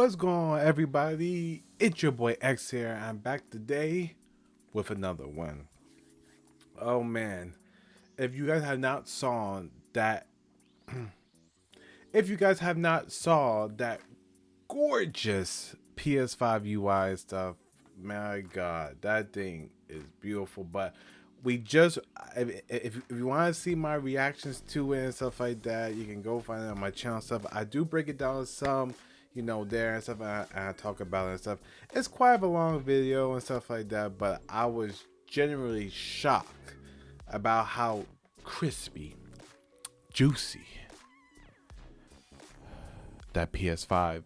What's going on, everybody? It's your boy X here. I'm back today with another one. Oh man, if you guys have not saw that, if you guys have not saw that gorgeous PS5 UI stuff, my God, that thing is beautiful. But we just, if you want to see my reactions to it and stuff like that, you can go find it on my channel and stuff. I do break it down some, there and stuff, and I talk about it and stuff. It's quite a long video and stuff like that, but I was genuinely shocked about how crispy, juicy that PS5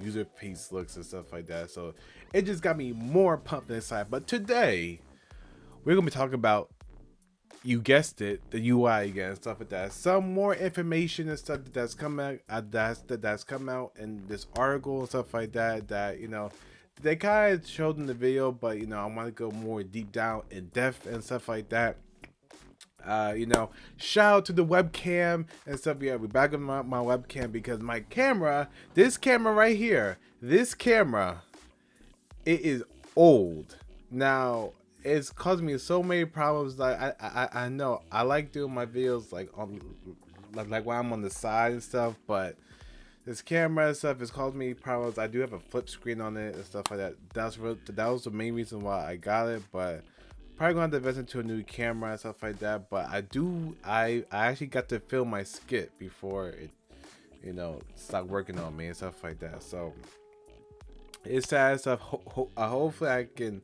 user face looks and stuff like that. So it just got me more pumped inside. But today we're gonna be talking about, you guessed it, the UI again and stuff like that. Some more information and stuff that's come out, that's come out in this article and stuff like that, they kind of showed in the video, but I want to go more deep down in depth and stuff like that. Shout out to the webcam and stuff. Yeah, we're back on my webcam because my camera, this camera right here, it is old now. It's caused me so many problems. Like I know I like doing my videos like while I'm on the side and stuff, but this camera and stuff has caused me problems. I do have a flip screen on it and stuff like that. That was the main reason why I got it, but probably gonna have to invest into a new camera and stuff like that. But I actually got to film my skit before it stopped working on me and stuff like that. So it's sad stuff. Hopefully I can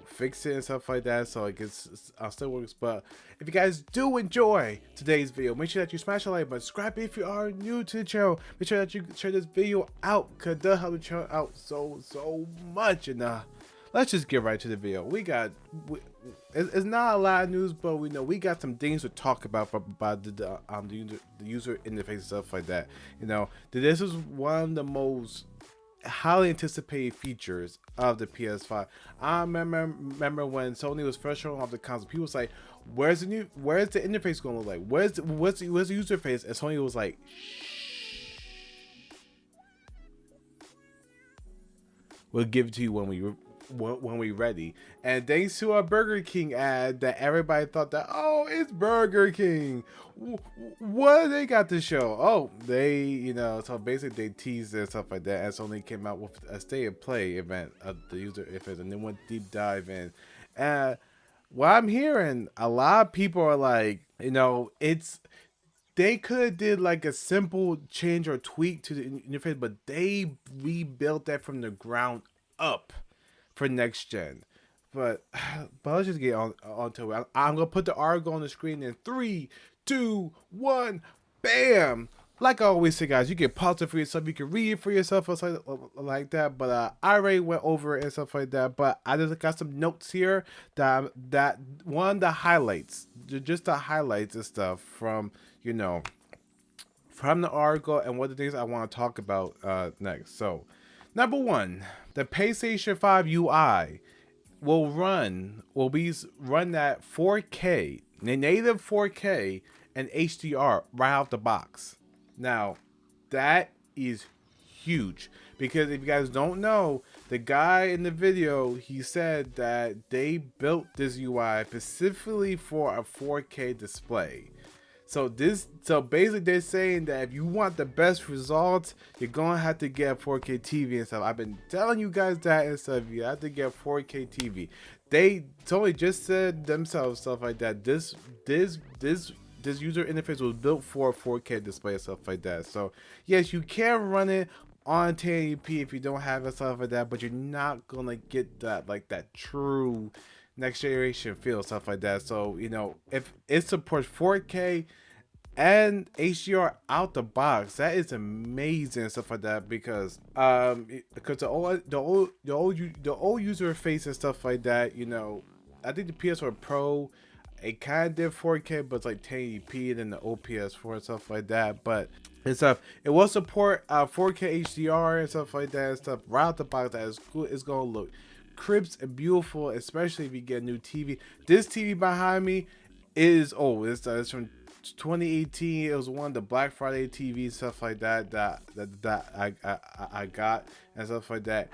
fix it and stuff like that, so it gets still works. But if you guys do enjoy today's video, make sure that you smash the like button, subscribe if you are new to the channel, make sure that you share this video out, because they'll help the channel out so much. And let's just get right to the video. It's not a lot of news, but we got some things to talk about the user interface and stuff like that. This is one of the most highly anticipated features of the PS5. I remember when Sony was first showing off the console, people was like, where's the interface gonna look like? Where's the user face? And Sony was like, shh, we'll give it to you when we ready. And thanks to a Burger King ad that everybody thought that, oh, it's Burger King, what do they got to show? Oh, they so basically they teased and stuff like that, and so they came out with a state of play event of the user interface, and then went deep dive in. What I'm hearing, a lot of people are like, they could have did like a simple change or tweak to the interface, but they rebuilt that from the ground up for next gen. But let's just get on to it. I'm gonna put the article on the screen in 3, 2, 1, bam. Like I always say, guys, you can pause it for yourself, you can read it for yourself or something like that. But I already went over it and stuff like that. But I just got some notes here that one of the highlights, just the highlights and stuff from from the article, and what the things I want to talk about next. So number one, the PlayStation 5 UI will run that 4K, native 4K and HDR right out the box. Now, that is huge, because if you guys don't know, the guy in the video, he said that they built this UI specifically for a 4K display. So basically they're saying that if you want the best results, you're gonna have to get 4K TV and stuff. I've been telling you guys that and stuff. You have to get 4K TV. They totally just said themselves stuff like that. This user interface was built for a 4K display and stuff like that. So yes, you can run it on 1080p if you don't have it, stuff like that, but you're not gonna get that true next generation feel, stuff like that. So if it supports 4K and HDR out the box, that is amazing and stuff like that, because the old user face and stuff like that, I think the PS4 Pro, it kind of did 4K, but it's like 1080p, and then the old PS4 and stuff like that. But and stuff, it will support 4K HDR and stuff like that and stuff right out the box. That is cool. It's gonna look crisp and beautiful, especially if you get a new TV. This TV behind me is old. It's from 2018. It was one of the Black Friday TV stuff like that I got and stuff like that.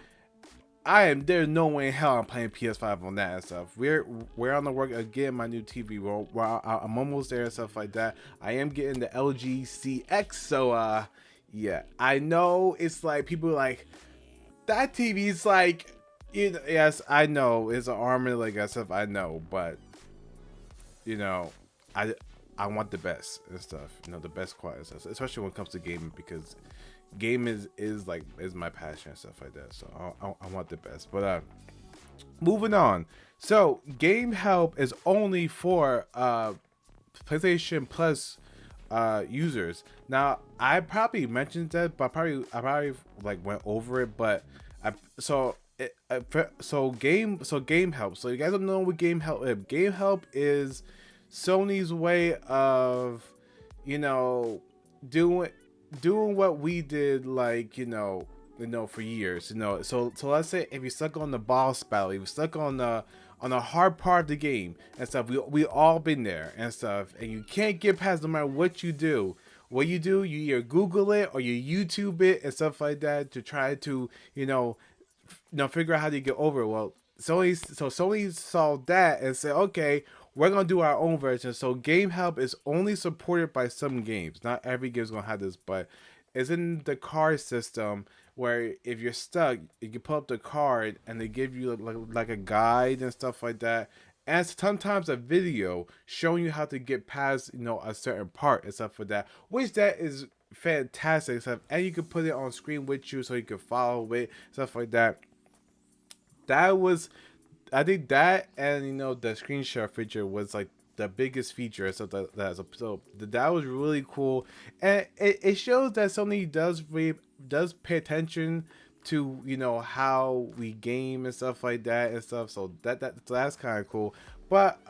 There's no way in hell I'm playing PS5 on that and stuff. We're on the work of getting my new TV. I'm almost there and stuff like that. I am getting the LG CX, so yeah. I know it's like people are like that TV's like, yes, I know it's an armor like that stuff. I know, but you know, I I want the best and stuff. The best quality stuff, especially when it comes to gaming, because game is my passion and stuff like that. So I want the best. But moving on. So game help is only for PlayStation Plus users. Now I probably mentioned that, but I probably like went over it. But I so it, so game help. So you guys don't know what game help is. Game help is Sony's way of, you know, doing what we did, like, for years. So let's say if you're stuck on the boss battle, if you're stuck on the hard part of the game and stuff, we all been there and stuff, and you can't get past no matter what you do. What you do, you either Google it or you YouTube it and stuff like that to try to, figure out how to get over it. Well, Sony saw that and said, okay, we're gonna do our own version. So game help is only supported by some games. Not every game's gonna have this, but it's in the card system where if you're stuck, you can pull up the card and they give you like a guide and stuff like that. And sometimes a video showing you how to get past, a certain part and stuff for that, which that is fantastic stuff. And you can put it on screen with you so you can follow it, stuff like that. That was, I think that, and the screenshot feature was like the biggest feature. So that was really cool, and it shows that Sony does pay attention to how we game and stuff like that and stuff. So that's kind of cool. But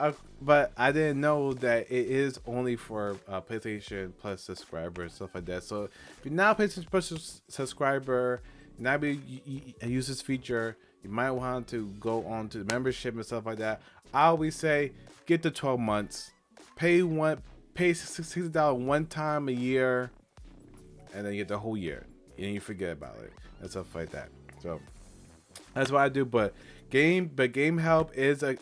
I didn't know that it is only for PlayStation Plus subscribers and stuff like that. So if you're not a PlayStation Plus subscriber, you're not use this feature, you might want to go on to the membership and stuff like that. I always say get the 12 months, pay $60 one time a year, and then you get the whole year, and you forget about it and stuff like that. So that's what I do. But game help is a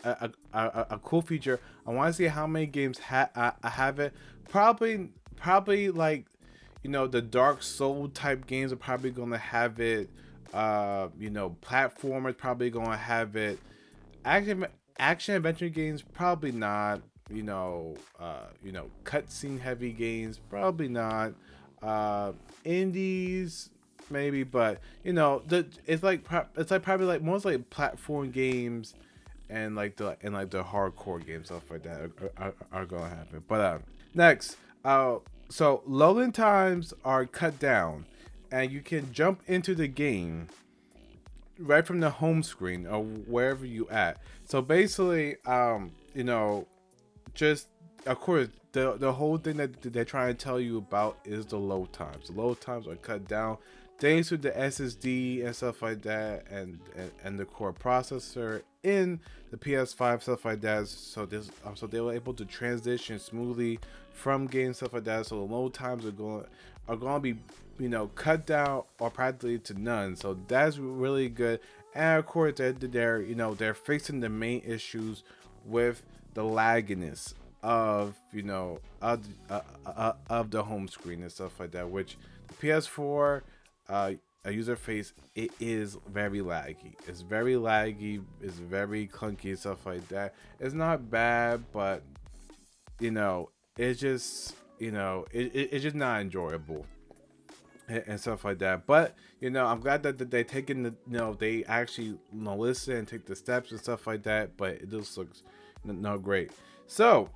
cool feature. I want to see how many games I have it. Probably like the Dark Soul type games are probably gonna have it. Platformers probably gonna have it. Action adventure games probably not. Cutscene heavy games probably not. Indies maybe, but it's like probably like most like platform games and like the hardcore games, stuff like that are gonna happen. But next, so loading times are cut down, and you can jump into the game right from the home screen or wherever you at. So basically, just of course the whole thing that they're trying to tell you about is the load times. The load times are cut down thanks to the SSD and stuff like that, and the core processor in the PS5, stuff like that. So they were able to transition smoothly from games, stuff like that. So the load times are going to be cut down or practically to none. So that's really good. And of course they're fixing the main issues with the lagginess of of the home screen and stuff like that, which the PS4 a user face, it is very laggy. It's very laggy. It's very clunky, stuff like that. It's not bad, but it's just it's just not enjoyable and stuff like that. But I'm glad that they taking the they actually listen and take the steps and stuff like that. But it just looks not great. So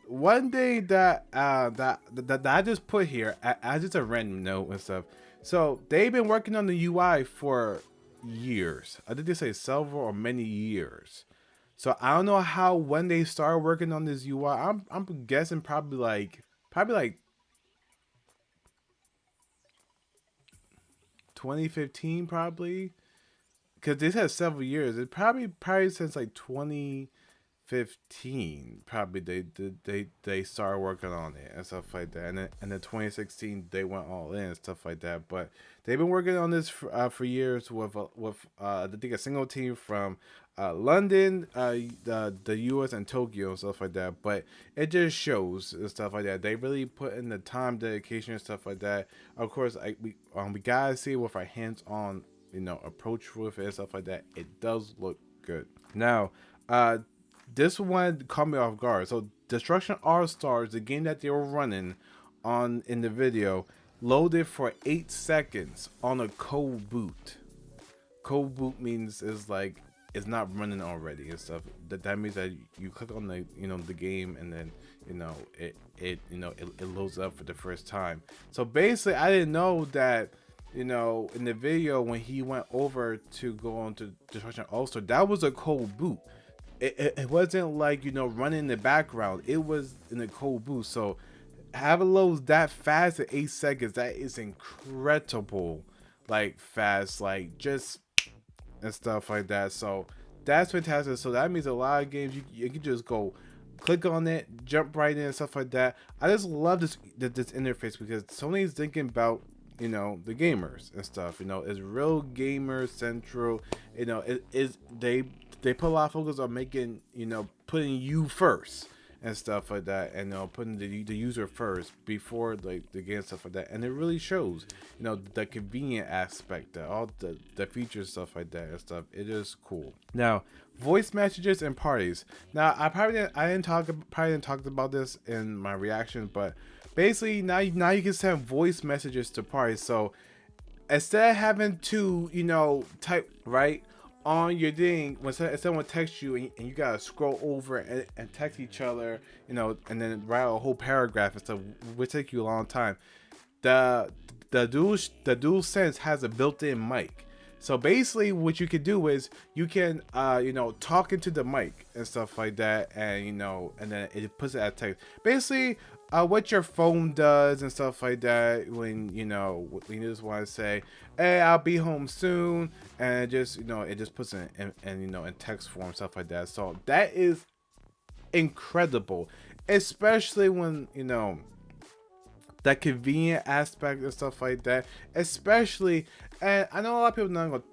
one day that I just put here as just a random note and stuff. So they've been working on the UI for years. I think they say several or many years. So I don't know when they started working on this UI. I'm guessing probably like 2015 probably, because this has several years. It probably since like 2015 2015 probably they started working on it and stuff like that, and then 2016 they went all in and stuff like that. But they've been working on this for years with I think a single team from London, the US and Tokyo and stuff like that. But it just shows and stuff like that. They really put in the time, dedication and stuff like that. Of course, we gotta see with our hands on approach with it and stuff like that. It does look good. Now, this one caught me off guard. So, Destruction All Stars, the game that they were running on in the video, loaded for 8 seconds on a cold boot. Cold boot means it's not running already and stuff. That means that you click on the game, and then it loads up for the first time. So basically, I didn't know that. In the video when he went over to go on to Destruction All-Star, that was a cold boot. It wasn't like running in the background. It was in a cold boot. So having loads that fast in 8 seconds, that is incredible. Like fast, like just and stuff like that. So that's fantastic. So that means a lot of games you can just go click on it, jump right in and stuff like that. I just love this interface because Sony's thinking about the gamers and stuff. It's real gamer central. It is they put a lot of focus on making putting you first and stuff like that, and putting the user first before like the game and stuff like that. And it really shows the convenient aspect, that all the features, stuff like that and stuff. It is cool. Now, voice messages and parties. Now, I probably didn't talk about this in my reaction, but basically now you can send voice messages to parties. So instead of having to type right on your thing, when someone texts you and you gotta scroll over and text each other, and then write a whole paragraph and stuff, which take you a long time. The DualSense has a built-in mic. So basically what you can do is you can talk into the mic and stuff like that, and and then it puts it as text. Basically what your phone does and stuff like that when you just want to say, hey, I'll be home soon, and it just puts it in text form, stuff like that. So that is incredible, especially when that convenient aspect and stuff like that. Especially, and I know a lot of people not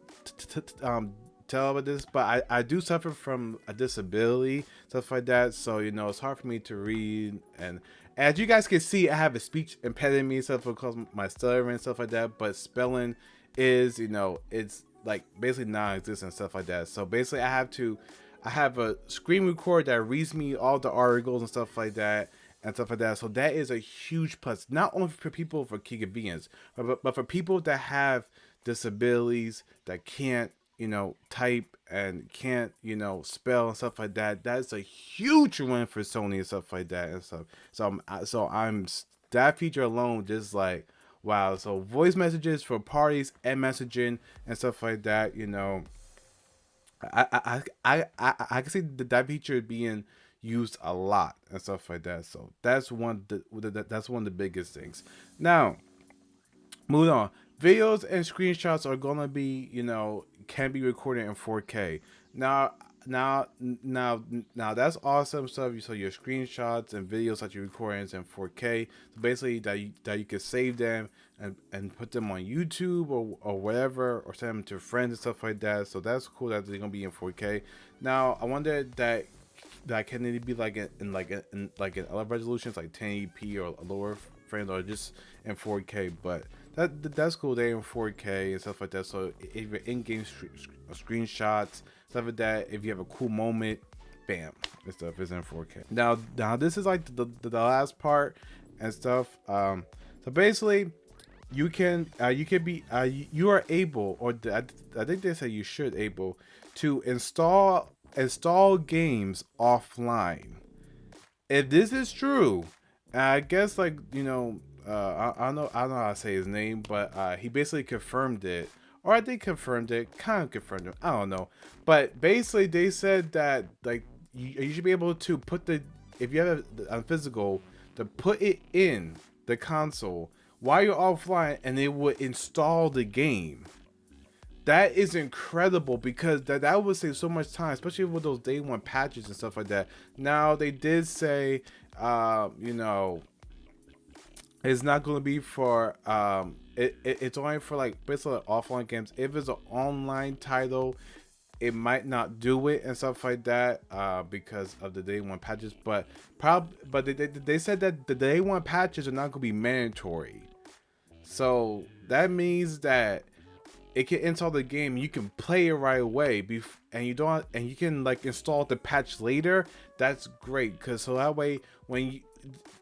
gonna tell about this, but I do suffer from a disability, stuff like that. So it's hard for me to read, and as you guys can see, I have a speech impediment, stuff because my stuttering and stuff like that. But spelling is it's like basically non-existent, stuff like that. So basically, I have a screen recorder that reads me all the articles and stuff like that. So that is a huge plus, not only for people for key convenience, but for people that have disabilities that can't type and can't spell and stuff like that. That's a huge win for Sony and stuff like that and stuff. So I'm that feature alone just like wow. So voice messages for parties and messaging and stuff like that. I can see that feature being used a lot and stuff like that. So that's one of the biggest things. Now, moving on. Videos and screenshots are gonna be, can be recorded in 4K. Now that's awesome stuff. So your screenshots and videos that you record in 4K. So basically that you can save them and put them on YouTube or whatever, or send them to friends and stuff like that. So that's cool that they're gonna be in 4K. Now I wonder that can it be like in other resolutions like 1080p or lower frames, or just in 4K? But that's cool. They're in 4K and stuff like that. So if you're in-game screenshots, stuff like that, if you have a cool moment, bam, this stuff is in 4K. Now this is like the last part and stuff. So basically, you are able, or I think they say you should able to install games offline. If this is true, I guess I don't know how to say his name, but he basically confirmed it, or I think confirmed it, kind of confirmed it, I don't know. But basically they said that like you should be able to put if you have a physical, to put it in the console while you're offline, and it would install the game. that is incredible, because that would save so much time, especially with those day one patches and stuff like that. Now they did say, you know, it's not going to be for it's only for like basically like offline games. If it's an online title, it might not do it and stuff like that, because of the day one patches. But they said that the day one patches are not going to be mandatory. So that means that it can install the game, you can play it right away, and you can like install the patch later. That's great, because so that way when you,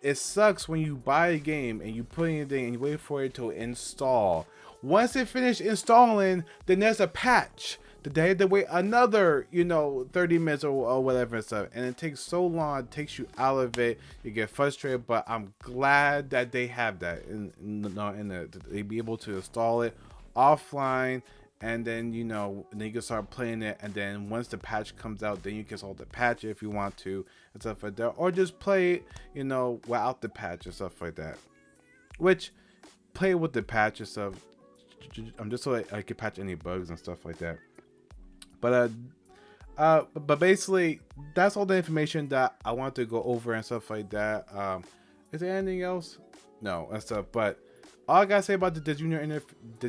it sucks when you buy a game and you put in a thing and you wait for it to install. Once it finished installing, then there's a patch. They had to wait another, 30 minutes or whatever and stuff, and it takes so long. It takes you out of it. You get frustrated, but I'm glad that they have that they be able to install it offline, and then then you can start playing it, and then once the patch comes out, then you can install the patch if you want to and stuff like that, or just play it without the patch and stuff like that. Which, play with the patch and stuff. I'm just so I can patch any bugs and stuff like that. But basically that's all the information that I want to go over and stuff like that. Is there anything else? No, and stuff. But all I gotta say about the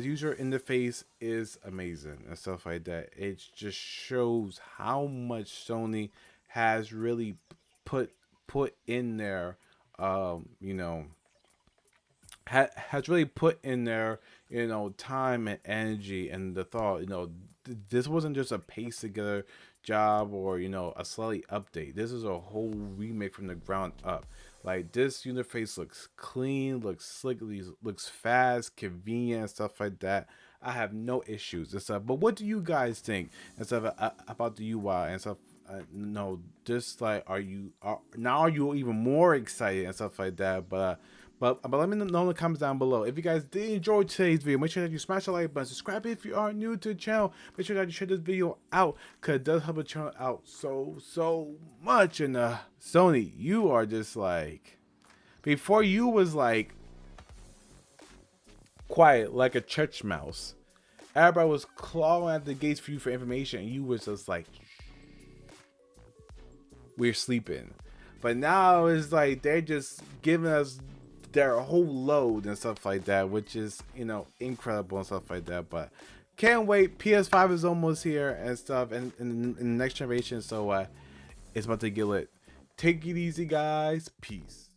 user interface is amazing and stuff like that. It just shows how much Sony has really put in there. Has really put in there, time and energy and the thought. This wasn't just a paste together job or a slightly update. This is a whole remake from the ground up. Like, this interface looks clean, looks slick, looks fast, convenient, and stuff like that. I have no issues and stuff. But what do you guys think and stuff about the UI and stuff? No, just like, are you even more excited and stuff like that? But let me know in the comments down below. If you guys did enjoy today's video, make sure that you smash the like button, subscribe if you are new to the channel. Make sure that you share this video out, because it does help the channel out so much. And Sony, you are just like, before you was like quiet like a church mouse. Everybody was clawing at the gates for you for information, and you was just like, we're sleeping. But now it's like they're just giving us their whole load and stuff like that, which is incredible and stuff like that. But can't wait. PS5 is almost here and stuff, and in the next generation, so it's about to get lit. Take it easy, guys. Peace.